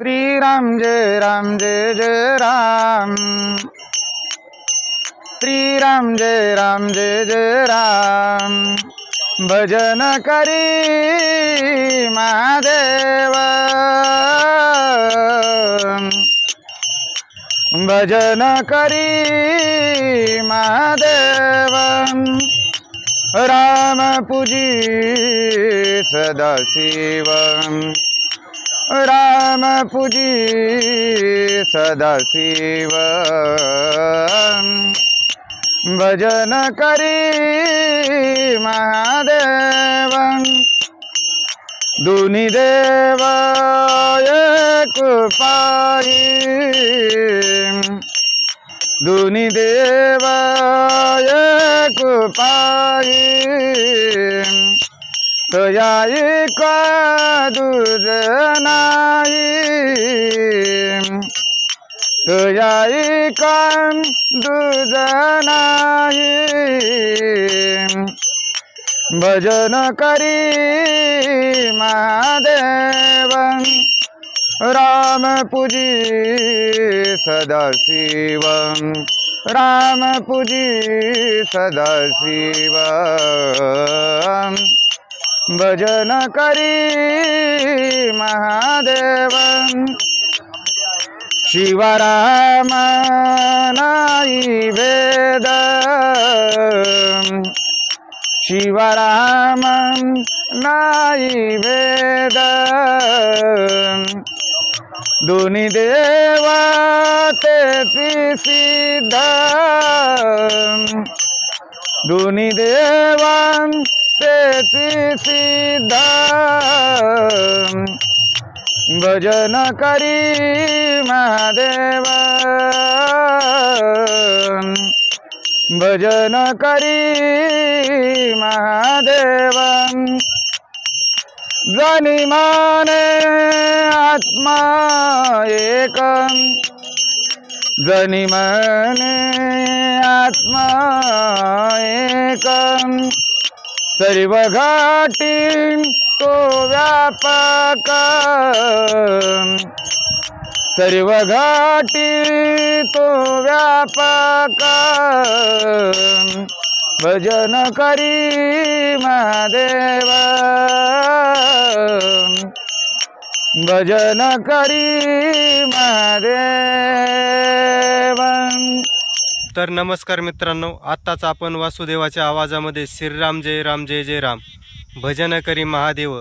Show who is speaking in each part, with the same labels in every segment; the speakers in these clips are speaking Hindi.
Speaker 1: श्रीराम जय जय राम। श्रीराम जय जय राम। भजन करी महादेव, भजन करी महादेव। राम पूजी सदाशिव, राम पूजी सदाशिव। भजन करी महादेव। दोन्ही देव एक पायी, दोन्ही देव एक पायी। तया एका दूज नाही, तया एका दूज नाही। भजन करी महादेव। राम पूजी सदाशिव, राम पूजी सदाशिव। भजन करी महादेव। शिवराम नाही भेद, शिवराम नाही भेद। दोन्ही देव तेची सिद्ध, दोन्ही देव तेची सिद्ध। भजन करी महादेव, भजन करी महादेव। जनी माने आत्मा एक, जनी माने आत्मा एक। सर्व घाटी तो व्यापक, सर्व घाटी तो व्यापक। भजन करी महादेव, भजन करी महादेव।
Speaker 2: तर नमस्कार मित्रांनो, आत्ताच आपण वासुदेवाच्या आवाजामध्ये श्रीराम जय जय राम भजन करी महादेव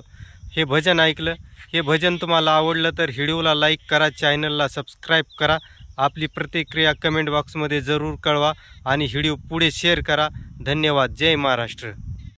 Speaker 2: हे भजन ऐकलं। हे भजन तुम्हाला आवडलं तर व्हिडिओला लाईक करा, चॅनलला सबस्क्राईब करा, आपली प्रतिक्रिया कमेंट बॉक्समध्ये जरूर कळवा आणि व्हिडिओ पुढे शेअर करा। धन्यवाद। जय महाराष्ट्र।